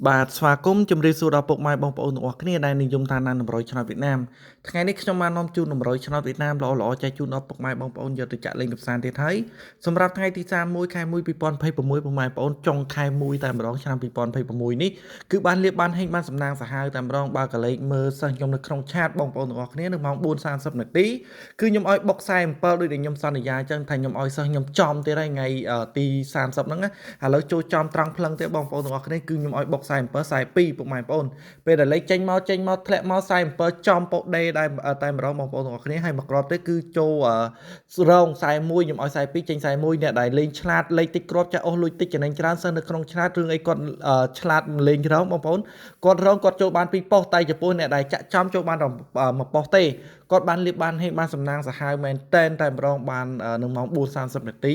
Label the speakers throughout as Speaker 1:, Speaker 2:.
Speaker 1: បាទស្វាគមន៍ជំរាបសួរដល់ពុកម៉ែបងប្អូនទាំងអស់គ្នាដែលនិយមតាមដានតម្រុយឆ្នោតវៀតណាមថ្ងៃនេះខ្ញុំបាននាំជូនតម្រុយឆ្នោតវៀតណាមល្អៗចែកជូនដល់ពុកម៉ែបងប្អូនយកទៅចាក់លេងកម្សាន្តទៀតហើយសម្រាប់ថ្ងៃទី31ខែ1 2026ពុកម៉ែបងប្អូនចុងខែ1តែម្ដងឆ្នាំ2026នេះគឺបានលៀបបានហេងបានសំណាងសាហាវតែម្ដងបើកលេខមើលសិស្សខ្ញុំនៅក្នុងឆាតបងប្អូនទាំងអស់គ្នានៅម៉ោង4:30នាទីគឺខ្ញុំឲ្យបុក47ដូចដែលខ្ញុំសន្យាអញ្ចឹងថាខ្ញុំឲ្យសិស្សខ្ញុំចំទៀតហើយថ្ងៃទី30ហ្នឹងណាឥឡូវចូលចំត្រង់ផ្លឹងទៀតបងប្អូនទាំងអស់គ្នាគឺខ្ញុំឲ្យបុក47 42ពុកម៉ែបងប្អូនពេលដែលលេខចេញមកធ្លាក់មក47ចំពុកដេដែរតែម្ដងបងប្អូនទាំងអស់គ្នាហើយមកក្របទៀតគឺចូលរង41ខ្ញុំឲ្យ42ចេញ41អ្នកដែលលេងឆ្លាតលេខតិចគ្រាប់ចាស់អស់លុយតិចចំណេញច្រើនសិននៅក្នុងឆ្លាតរឿងអីគាត់ឆ្លាតលេងរងបងប្អូនគាត់រងគាត់ចូលបាន2ប៉ុស្តិ៍តែចំពោះអ្នកដែលចាក់ចំចូលបាន1ប៉ុស្តិ៍ទេគាត់បានលៀបបានហេតុបានសំណាងសាហាវមែនតែម្ដងបាននៅម៉ោង4:30នាទី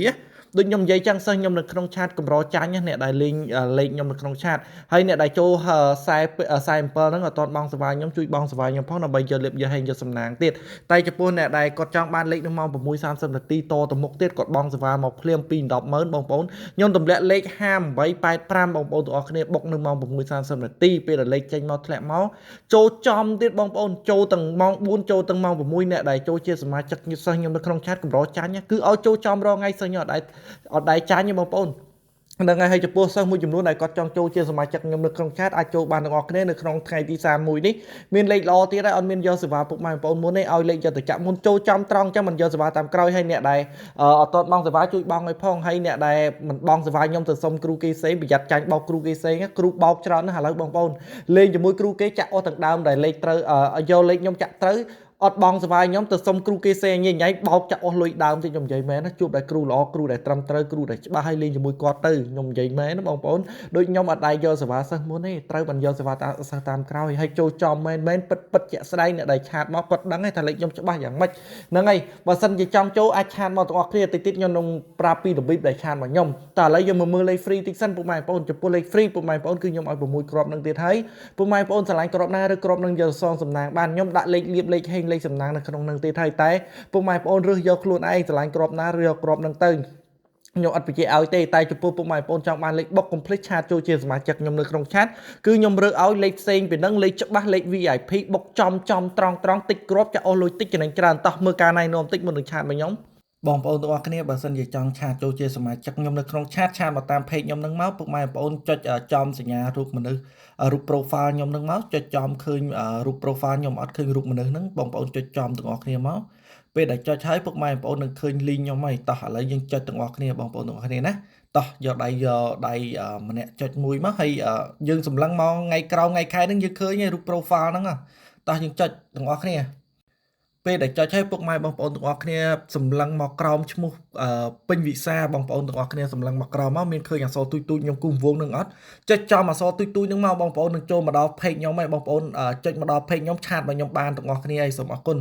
Speaker 1: ដូចខ្ញុំនិយាយចឹងសិស្សខ្ញុំនៅក្នុងឆាតកម្រចាញ់អ្នកដែលលេងលេខខ្ញុំនៅក្នុងឆាតហើយអ្នកដែលចូល47ហ្នឹងអត់ទាន់បងសវាខ្ញុំជួយបងសវាខ្ញុំផងដើម្បីយកលៀបយកហេងយកសំណាងទៀតតែចំពោះអ្នកដែលគាត់ចង់បានលេខនៅម៉ោង6:30នាទីតទៅមុខទៀតគាត់បងសវាមកភ្លាម2 100000បងប្អូនខ្ញុំទម្លាក់លេខ5885បងប្អូនទាំងអស់គ្នាបុកនៅម៉ោង6:30នាទីពេលដែលលេខចេញមកធ្លាក់មកចូលចំទៀតបងប្អូនចូលទាំងម៉ោង4ចូលទាំងម៉ោង6អ្នកដែលចូលជាសមាជិកសិស្សខ្ញុំនៅក្នុងឆាតកម្រចាញ់គឺឲ្យចូលចំរងថ្ងៃសិស្សខ្ញុំអត់ដែរចាញ់ទេបងប្អូនហ្នឹងហើយចំពោះសិស្សមួយចំនួនដែលគាត់ចង់ចូលជាសមាជិកខ្ញុំនៅក្នុងឆាតអាចចូលបានទាំងអស់គ្នានៅក្នុងថ្ងៃទី31នេះមានលេខល្អទៀតហើយអត់មានយកសេវាពុកម៉ែបងប្អូនមុនទេឲ្យលេខយកទៅចាក់មុនចូលចំត្រង់ចឹងមិនយកសេវាតាមក្រោយហើយអ្នកដែលអត់ទាន់បងសេវាជួយបងឲ្យផងហើយអ្នកដែលមិនបងសេវាខ្ញុំទៅសុំគ្រូគេផ្សេងប្រយ័ត្នចាញ់បោកគ្រូគេផ្សេងគ្រូបោកច្រើនណាស់ឥឡូវបងប្អូនលេងជាមួយគ្រូគេចាក់អស់ទាំងដើមដែលលេខត្រូវយកលេខខ្ញុំចាក់ត្រូវអត់បងសវាយខ្ញុំទៅសុំគ្រូគេសេញញ៉ៃបោកចាក់អស់លុយដើមទៅខ្ញុំនិយាយមែនណាជួបតែគ្រូល្អគ្រូដែលត្រឹមត្រូវគ្រូដែលច្បាស់ឲ្យលេងជាមួយគាត់ទៅខ្ញុំនិយាយមែនណាបងប្អូនដូចខ្ញុំអត់ដែរយកសេវាសិស្សមុនទេត្រូវបានយកសេវាសិស្សតាមក្រោយហើយចូលចំមែនពិតជាក់ស្ដែងអ្នកដែលឆាតមកគាត់ដឹងថាលេខខ្ញុំច្បាស់យ៉ាងម៉េចហ្នឹងហើយបើសិនជាចង់ចូលអាចឆាតមកទាំងអស់គ្នាតិចខ្ញុំនឹងប្រាប់ពីរបៀបដែលឆាតមកខ្ញុំតែឥឡូវយើងមកមើលលេខ free តិចសិនពុកម៉ែបងប្អូនចំពោះលេខ free ពុកម៉ែបងប្អូនគឺខ្ញុំឲ្យ6គ្រាប់នឹងទៀតហើយពុកម៉ែបងប្អូនឆ្លាញ់គ្រាប់ណាឬគ្រាប់នឹងយកសងសំណាងបានខ្ញុំដាក់លេខលៀបលេខហេងលេខសំណាងនៅក្នុងនឹងទៀតហើយតែពុកម៉ែបងប្អូនរើសយកខ្លួនឯងឆ្លាញ់គ្រាប់ណាឬយកគ្រាប់នឹងទៅខ្ញុំអត់បញ្ជាឲ្យទេតែចំពោះពុកម៉ែបងប្អូនចង់បានលេខបុក complete ឆាតចូលជាសមាជិកខ្ញុំនៅក្នុងឆាតគឺខ្ញុំរើសឲ្យលេខផ្សេងពីនឹងលេខច្បាស់លេខ VIP បុកចំត្រង់តិចគ្រាប់ចាក់អស់លុយតិចចំណេញច្រើនតោះមើលការណៃនាំតិចមុននឹងឆាតមកខ្ញុំបងប្អូនទាំងអស់គ្នាបើសិនជាចង់ឆាតចូលជាសមាជិកខ្ញុំនៅក្នុងឆាតមកតាម page ខ្ញុំនឹងមកពុកម៉ែបងប្អូនចុចចំសញ្ញារូបមនុស្សរូប profile ខ្ញុំនឹងមកចុចចំឃើញរូប profile ខ្ញុំអត់ឃើញរូបមនុស្សហ្នឹងបងប្អូនចុចចំទាំងអស់គ្នាមកពេលដែលចុចហើយពុកម៉ែបងប្អូននឹងឃើញ link ខ្ញុំហើយតោះឥឡូវយើងចុចទាំងអស់គ្នាបងប្អូនទាំងអស់គ្នាណាតោះយកដៃម្នាក់ចុចមួយមកហើយយើងសម្លឹងមកថ្ងៃក្រោយថ្ងៃខែហ្នឹងយើងឃើញរូប profile ហ្នឹងតោះយើងចុចទាំងអស់គ្នាពេលដែលចុចឲ្យពុកម៉ែបងប្អូនទាំងអស់គ្នាសម្លឹងមកក្រោមឈ្មោះពេញវិសាបងប្អូនទាំងអស់គ្នាសម្លឹងមកក្រោមមកមានឃើញអក្សរទូចខ្ញុំគូវងនឹងអត់ចុចចំអក្សរទូចនឹងមកបងប្អូននឹងចូលមកដល់ page ខ្ញុំហើយបងប្អូនចុចមកដល់ page ខ្ញុំឆាតមកខ្ញុំបានទាំងអស់គ្នាហើយសូមអរគុណ